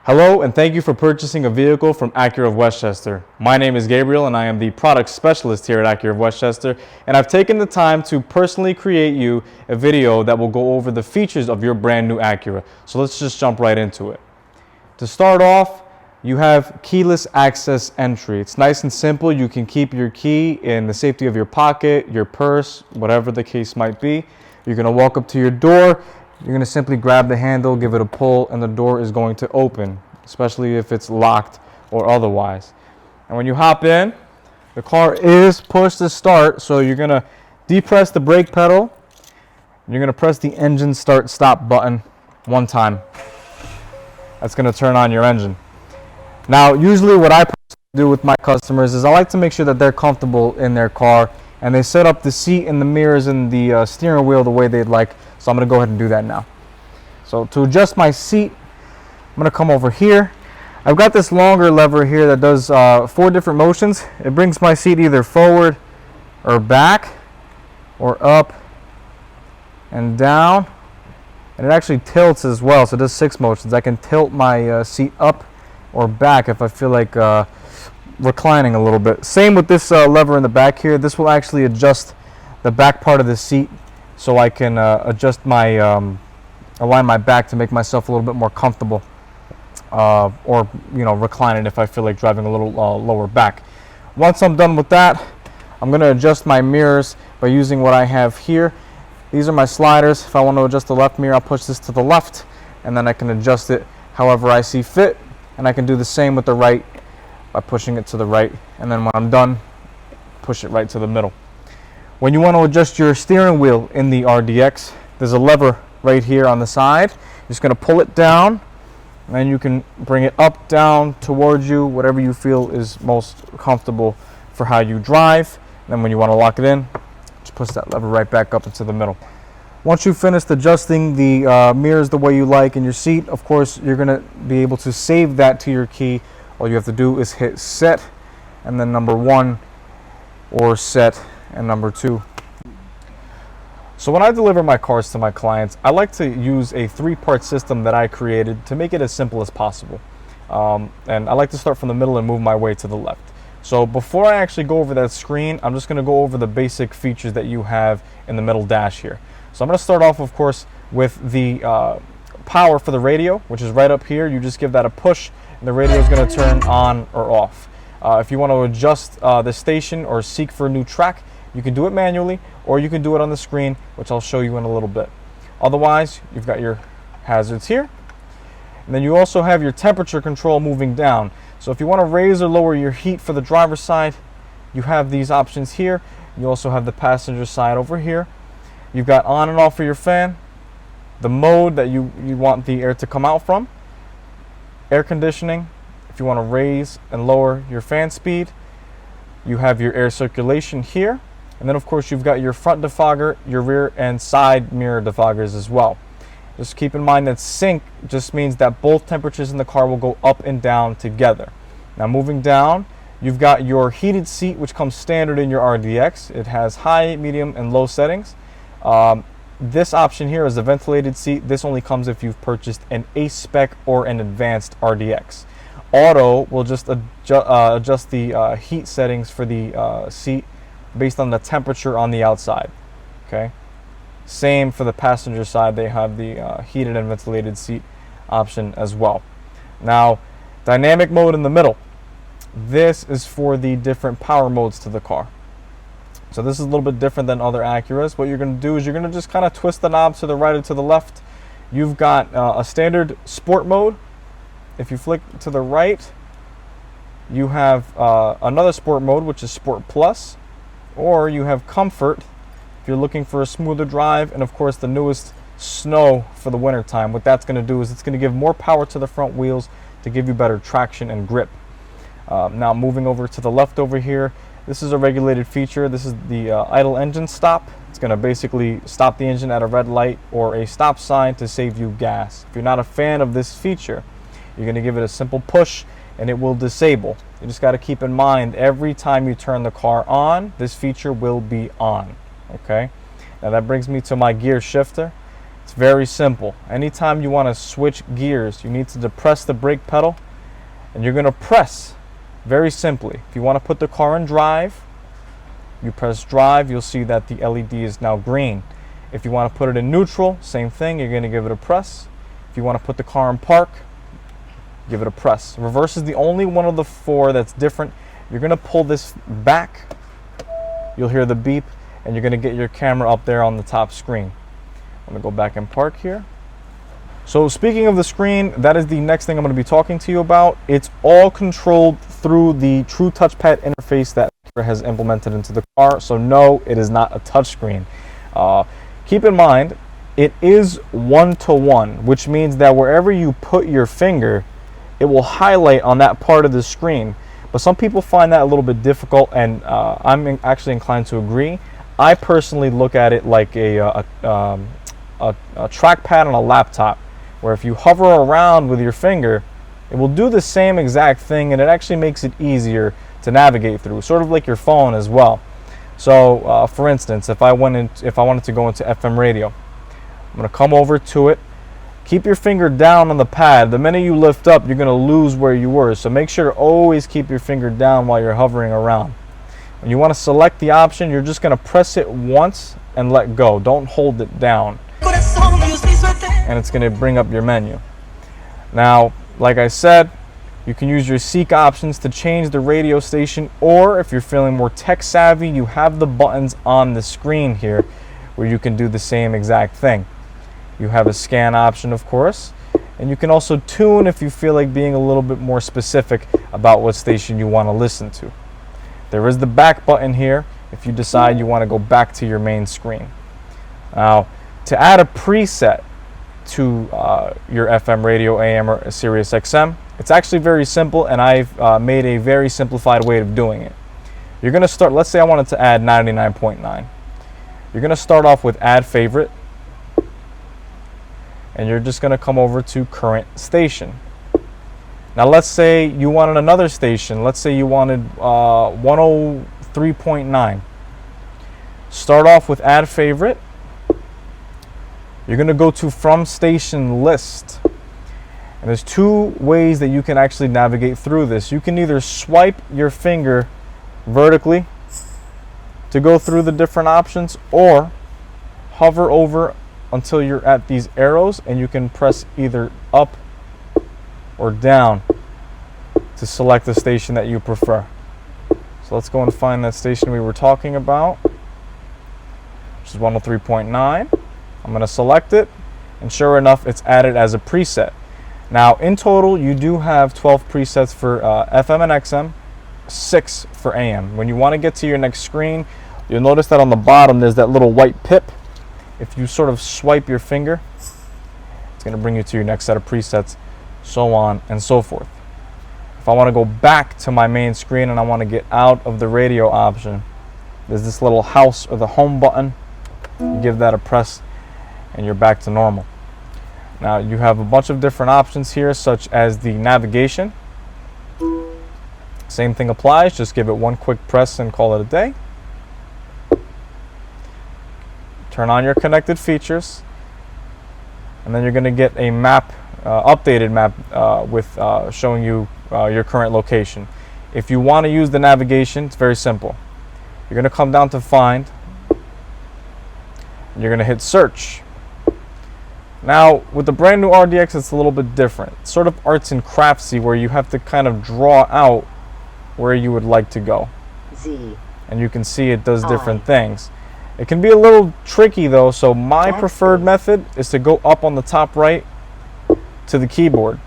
Hello, and thank you for purchasing a vehicle from Acura of Westchester. My name is Gabriel, and I am the product specialist here at Acura of Westchester, and I've taken the time to personally create you a video that will go over the features of your brand new Acura. So let's just jump right into it. To start off, you have keyless access entry. It's nice and simple. You can keep your key in the safety of your pocket, your purse, whatever the case might be. You're going to walk up to your door. You're going to simply grab the handle, give it a pull, and the door is going to open, especially if it's locked or otherwise. And when you hop in, the car is pushed to start, so you're going to depress the brake pedal. You're going to press the engine start-stop button one time. That's going to turn on your engine. Now, usually what I do with my customers is I like to make sure that they're comfortable in their car, and they set up the seat and the mirrors and the steering wheel the way they'd like. So I'm going to go ahead and do that now. So to adjust my seat, I'm going to come over here. I've got this longer lever here that does 4 different motions. It brings my seat either forward or back or up and down. And it actually tilts as well, so it does 6 motions. I can tilt my seat up or back if I feel like reclining a little bit. Same with this lever in the back here. This will actually adjust the back part of the seat so I can adjust my, align my back to make myself a little bit more comfortable, or recline it if I feel like driving a little lower back. Once I'm done with that, I'm going to adjust my mirrors by using what I have here. These are my sliders. If I want to adjust the left mirror, I'll push this to the left, and then I can adjust it however I see fit. And I can do the same with the right by pushing it to the right, and then when I'm done, push it right to the middle. When you want to adjust your steering wheel in the RDX, there's a lever right here on the side. You're just going to pull it down, and then you can bring it up, down, towards you, whatever you feel is most comfortable for how you drive. And then when you want to lock it in, just push that lever right back up into the middle. Once you've finished adjusting the mirrors the way you like in your seat, of course, you're going to be able to save that to your key. All you have to do is hit set, and then number 1, or set, and number 2. So when I deliver my cars to my clients, I like to use a 3-part system that I created to make it as simple as possible. And I like to start from the middle and move my way to the left. So before I actually go over that screen, I'm just going to go over the basic features that you have in the middle dash here. So I'm going to start off, of course, with the power for the radio, which is right up here. You just give that a push, and the radio is going to turn on or off. If you want to adjust the station or seek for a new track, you can do it manually, or you can do it on the screen, which I'll show you in a little bit. Otherwise, you've got your hazards here. And then you also have your temperature control moving down. So if you want to raise or lower your heat for the driver's side, you have these options here. You also have the passenger side over here. You've got on and off for your fan, the mode that you want the air to come out from, air conditioning, if you want to raise and lower your fan speed. You have your air circulation here. And then, of course, you've got your front defogger, your rear and side mirror defoggers as well. Just keep in mind that sync just means that both temperatures in the car will go up and down together. Now, moving down, you've got your heated seat, which comes standard in your RDX. It has high, medium, and low settings. This option here is a ventilated seat. This only comes if you've purchased an A-Spec or an advanced RDX. Auto will just adjust the heat settings for the seat based on the temperature on the outside. Okay. Same for the passenger side. They have the heated and ventilated seat option as well. Now, dynamic mode in the middle. This is for the different power modes to the car. So this is a little bit different than other Acuras. What you're going to do is you're going to just kind of twist the knob to the right or to the left. You've got a standard sport mode. If you flick to the right, you have another sport mode, which is Sport Plus, or you have Comfort if you're looking for a smoother drive, and of course the newest Snow for the winter time. What that's going to do is it's going to give more power to the front wheels to give you better traction and grip. Now moving over to the left over here, this is a regulated feature. This is the idle engine stop. It's going to basically stop the engine at a red light or a stop sign to save you gas. If you're not a fan of this feature, you're going to give it a simple push and it will disable. You just got to keep in mind every time you turn the car on, this feature will be on. Okay. Now that brings me to my gear shifter. It's It's very simple. Anytime you want to switch gears, you need to depress the brake pedal, and you're going to press very simply. If you want to put the car in drive, you press drive, you'll see that the LED is now green. If you want to put it in neutral, same thing, you're going to give it a press. If you want to put the car in park, give it a press. Reverse is the only one of the four that's different. You're going to pull this back, you'll hear the beep, and you're going to get your camera up there on the top screen. I'm going to go back and park here. So speaking of the screen, that is the next thing I'm going to be talking to you about. It's all controlled through the true touchpad interface that Acura has implemented into the car. So no, it is not a touchscreen. Keep in mind, it is one-to-one, which means that wherever you put your finger, it will highlight on that part of the screen. But some people find that a little bit difficult, and I'm actually inclined to agree. I personally look at it like a trackpad on a laptop, where if you hover around with your finger, it will do the same exact thing, and it actually makes it easier to navigate through, sort of like your phone as well. So for instance, if I wanted to go into FM radio, I'm going to come over to it. Keep your finger down on the pad. The minute you lift up, you're going to lose where you were. So make sure to always keep your finger down while you're hovering around. When you want to select the option, you're just going to press it once and let go. Don't hold it down. And it's going to bring up your menu. Now, like I said, you can use your seek options to change the radio station, or if you're feeling more tech savvy, you have the buttons on the screen here where you can do the same exact thing. You have a scan option, of course, and you can also tune if you feel like being a little bit more specific about what station you want to listen to. There is the back button here if you decide you want to go back to your main screen. Now, to add a preset to your FM radio, AM, or Sirius XM, it's actually very simple, and I've made a very simplified way of doing it. You're going to start, let's say I wanted to add 99.9. You're going to start off with add favorite, and you're just going to come over to current station. Now let's say you wanted another station. Let's say you wanted 103.9. Start off with add favorite. You're going to go to from station list. And there's two ways that you can actually navigate through this. You can either swipe your finger vertically to go through the different options, or hover over until you're at these arrows, and you can press either up or down to select the station that you prefer. So let's go and find that station we were talking about, which is 103.9. I'm going to select it, and sure enough, it's added as a preset. Now, in total, you do have 12 presets for FM and XM, 6 for AM. When you want to get to your next screen, you'll notice that on the bottom there's that little white pip. If you sort of swipe your finger, it's going to bring you to your next set of presets, so on and so forth. If I want to go back to my main screen and I want to get out of the radio option, there's this little house or the home button. You give that a press and you're back to normal. Now you have a bunch of different options here, such as the navigation. Same thing applies, just give it one quick press and call it a day. Turn on your connected features, and then you're going to get a map, updated map with showing you your current location. If you want to use the navigation, it's very simple. You're going to come down to find, and you're going to hit search. Now, with the brand new RDX, it's a little bit different. It's sort of arts and craftsy, where you have to kind of draw out where you would like to go. Z. And you can see it does different things. It can be a little tricky though, so my preferred method is to go up on the top right to the keyboard.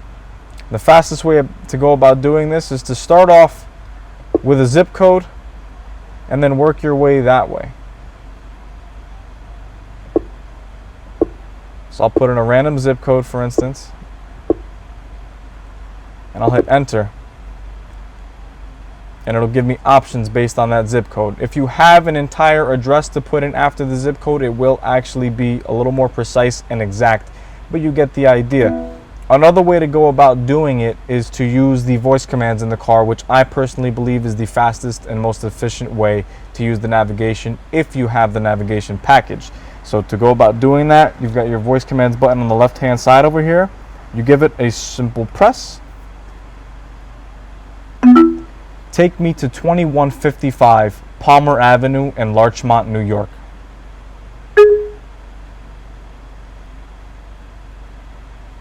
The fastest way to go about doing this is to start off with a zip code and then work your way that way. So I'll put in a random zip code, for instance, and I'll hit enter, and it'll give me options based on that zip code. If you have an entire address to put in after the zip code, it will actually be a little more precise and exact, but you get the idea. Another way to go about doing it is to use the voice commands in the car, which I personally believe is the fastest and most efficient way to use the navigation if you have the navigation package. So to go about doing that, you've got your voice commands button on the left hand side over here. You give it a simple press. Take me to 2155 Palmer Avenue in Larchmont, New York.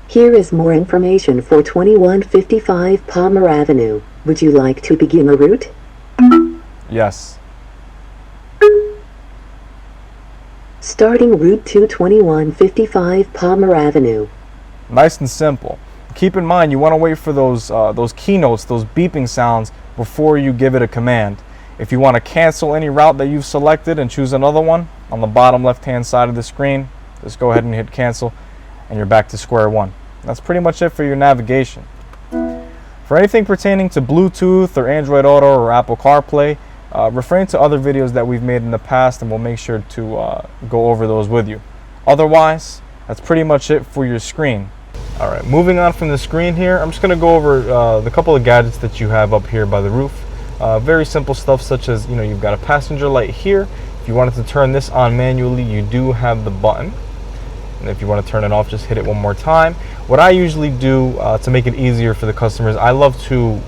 Here is more information for 2155 Palmer Avenue. Would you like to begin a route? Yes. Starting route to 2155 Palmer Avenue. Nice and simple. Keep in mind, you want to wait for those keynotes, those beeping sounds before you give it a command. If you want to cancel any route that you've selected and choose another one, on the bottom left-hand side of the screen, just go ahead and hit cancel, and you're back to square one. That's pretty much it for your navigation. For anything pertaining to Bluetooth or Android Auto or Apple CarPlay, refrain to other videos that we've made in the past, and we'll make sure to go over those with you. Otherwise, that's pretty much it for your screen. All right, moving on from the screen here, I'm just going to go over the couple of gadgets that you have up here by the roof. Very simple stuff, such as, you've got a passenger light here. If you wanted to turn this on manually, you do have the button. And if you want to turn it off, just hit it one more time. What I usually do to make it easier for the customers, I love to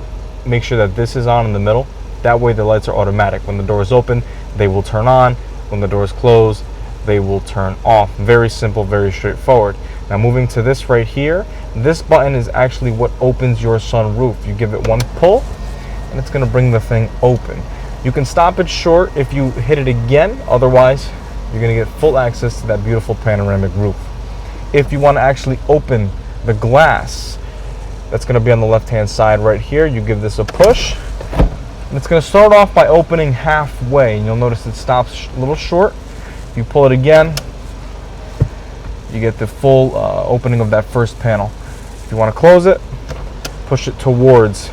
make sure that this is on in the middle. That way the lights are automatic. When the door is open, they will turn on. When the door is closed, they will turn off. Very simple, very straightforward. Now moving to this right here, this button is actually what opens your sunroof. You give it one pull and it's going to bring the thing open. You can stop it short if you hit it again, otherwise you're going to get full access to that beautiful panoramic roof. If you want to actually open the glass, that's going to be on the left hand side right here. You give this a push and it's going to start off by opening halfway, and you'll notice it stops a little short. If you pull it again, you get the full opening of that first panel. If you want to close it, push it towards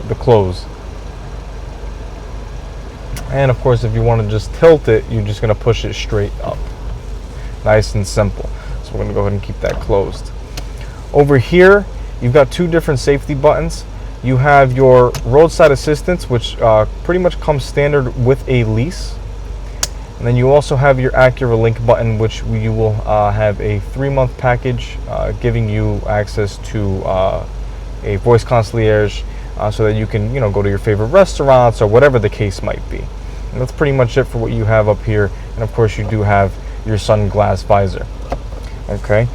the close. And of course, if you want to just tilt it, you're just going to push it straight up. Nice and simple. So we're going to go ahead and keep that closed. Over here, you've got two different safety buttons. You have your roadside assistance, which pretty much comes standard with a lease. And then you also have your Acura Link button, which you will have a 3-month package giving you access to a voice concierge so that you can go to your favorite restaurants or whatever the case might be. And that's pretty much it for what you have up here. And of course, you do have your sunglass visor. Okay,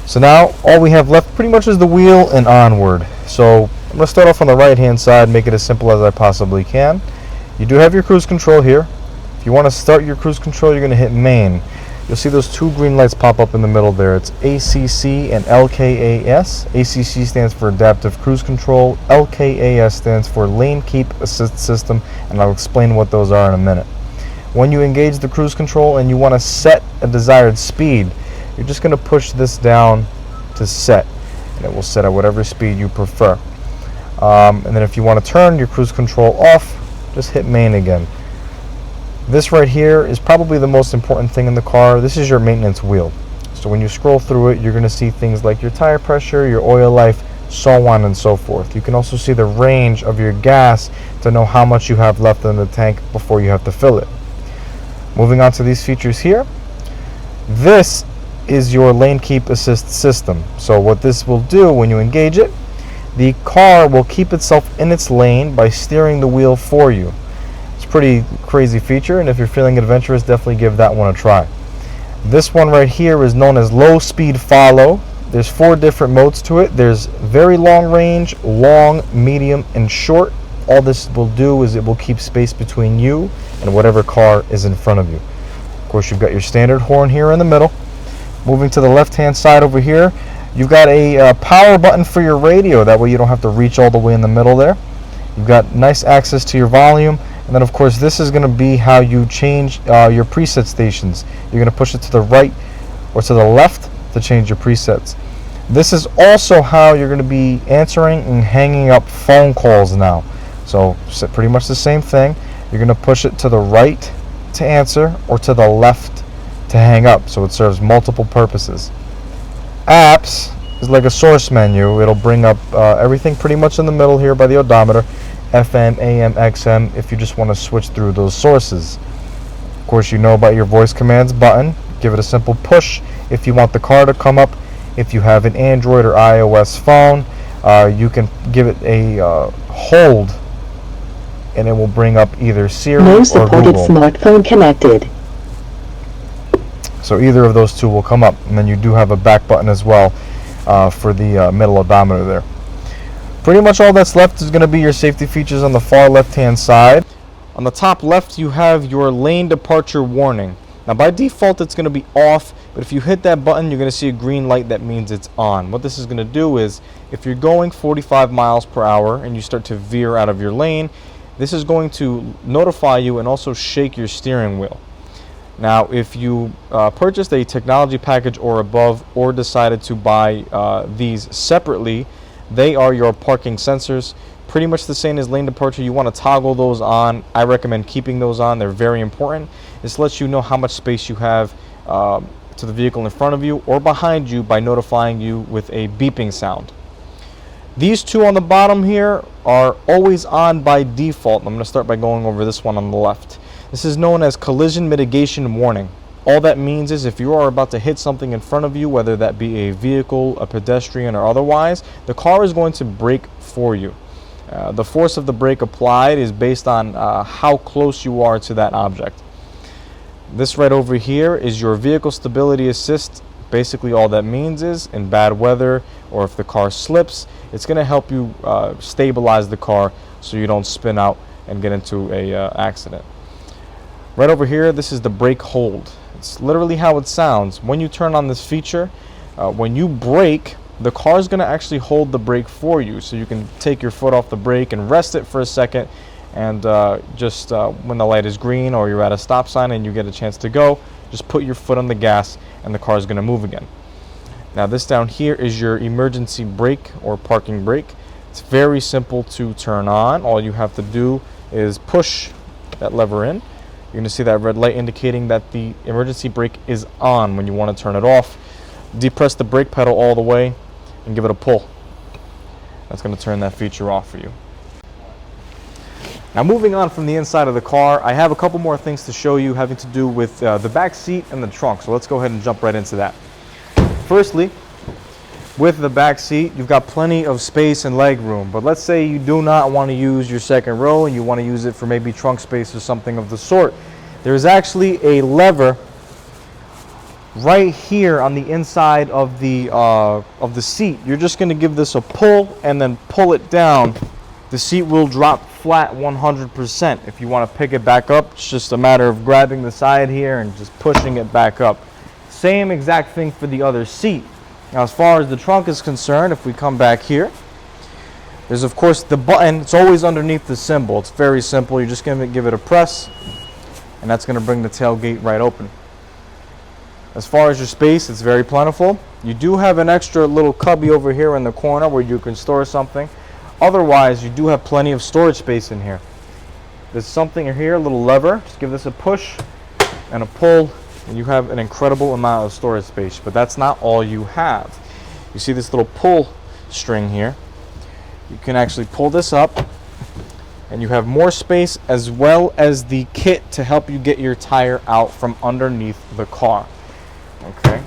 so now all we have left pretty much is the wheel and onward. So I'm going to start off on the right hand side, make it as simple as I possibly can. You do have your cruise control here. If you want to start your cruise control, you're going to hit main. You'll see those two green lights pop up in the middle there. It's ACC and LKAS. ACC stands for Adaptive Cruise Control. LKAS stands for Lane Keep Assist System, and I'll explain what those are in a minute. When you engage the cruise control and you want to set a desired speed, you're just going to push this down to set, and it will set at whatever speed you prefer. And then if you want to turn your cruise control off, just hit main again. This right here is probably the most important thing in the car. This is your maintenance wheel. So when you scroll through it, you're going to see things like your tire pressure, your oil life, so on and so forth. You can also see the range of your gas to know how much you have left in the tank before you have to fill it. Moving on to these features here. This is your lane keep assist system. So what this will do when you engage it, the car will keep itself in its lane by steering the wheel for you. Pretty crazy feature, and if you're feeling adventurous, definitely give that one a try. This one right here is known as low speed follow. There's 4 different modes to it. There's very long range, long, medium, and short. All this will do is it will keep space between you and whatever car is in front of you. Of course, you've got your standard horn here in the middle. Moving to the left hand side over here, you've got a power button for your radio. That way you don't have to reach all the way in the middle there. You've got nice access to your volume. And then of course this is going to be how you change your preset stations. You're going to push it to the right or to the left to change your presets. This is also how you're going to be answering and hanging up phone calls now. So pretty much the same thing. You're going to push it to the right to answer or to the left to hang up. So it serves multiple purposes. Apps is like a source menu. It'll bring up everything pretty much in the middle here by the odometer. FM, AM, XM, if you just want to switch through those sources. Of course, you know about your voice commands button. give it a simple push if you want the car to come up. If you have an Android or iOS phone, you can give it a hold, and it will bring up either Siri No or supported Google. smartphone connected. So either of those two will come up, and then you do have a back button as well for the middle odometer there. Pretty much all that's left is going to be your safety features on the far left-hand side. On the top left, you have your lane departure warning. Now by default, it's going to be off, but if you hit that button, you're going to see a green light. That means it's on. What this is going to do is, if you're going 45 miles per hour and you start to veer out of your lane, this is going to notify you and also shake your steering wheel. Now, if you purchased a technology package or above, or decided to buy these separately, they are your parking sensors. Pretty much the same as lane departure. You want to toggle those on. I recommend keeping those on. They're very important. This lets you know how much space you have to the vehicle in front of you or behind you by notifying you with a beeping sound. These two on the bottom here are always on by default. I'm going to start by going over this one on the left. This is known as collision mitigation warning. All that means is if you are about to hit something in front of you, whether that be a vehicle, a pedestrian, or otherwise, the car is going to brake for you. The force of the brake applied is based on how close you are to that object. This right over here is your vehicle stability assist. Basically all that means is in bad weather or if the car slips, it's going to help you stabilize the car so you don't spin out and get into a accident. Right over here, this is the brake hold. It's literally how it sounds. When you turn on this feature, when you brake, the car is going to actually hold the brake for you. So you can take your foot off the brake and rest it for a second, and just when the light is green or you're at a stop sign and you get a chance to go, just put your foot on the gas and the car is going to move again. Now this down here is your emergency brake or parking brake. It's very simple to turn on. All you have to do is push that lever in. You're going to see that red light indicating that the emergency brake is on. When you want to turn it off, depress the brake pedal all the way and give it a pull. That's going to turn that feature off for you. Now moving on from the inside of the car, I have a couple more things to show you having to do with the back seat and the trunk. So let's go ahead and jump right into that. Firstly, with the back seat, you've got plenty of space and leg room, but let's say you do not want to use your second row and you want to use it for maybe trunk space or something of the sort. There's actually a lever right here on the inside of the seat. You're just going to give this a pull and then pull it down. The seat will drop flat 100%. If you want to pick it back up, it's just a matter of grabbing the side here and just pushing it back up. Same exact thing for the other seat. Now as far as the trunk is concerned, if we come back here, there's of course the button. It's always underneath the symbol. It's very simple. You're just going to give it a press, and that's going to bring the tailgate right open. As far as your space, it's very plentiful. You do have an extra little cubby over here in the corner where you can store something. Otherwise, you do have plenty of storage space in here. There's something here, a little lever. Just give this a push and a pull, and you have an incredible amount of storage space. But that's not all you have. You see this little pull string here. You can actually pull this up, and you have more space as well as the kit to help you get your tire out from underneath the car. Okay.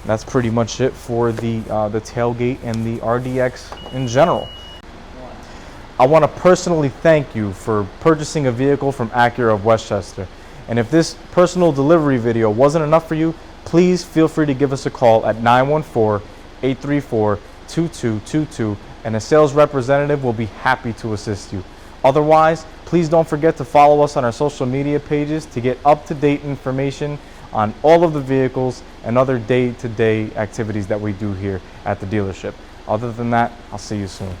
That's pretty much it for the tailgate and the RDX in general. I want to personally thank you for purchasing a vehicle from Acura of Westchester. And if this personal delivery video wasn't enough for you, please feel free to give us a call at 914-834-2222, and a sales representative will be happy to assist you. Otherwise, please don't forget to follow us on our social media pages to get up-to-date information on all of the vehicles and other day-to-day activities that we do here at the dealership. Other than that, I'll see you soon.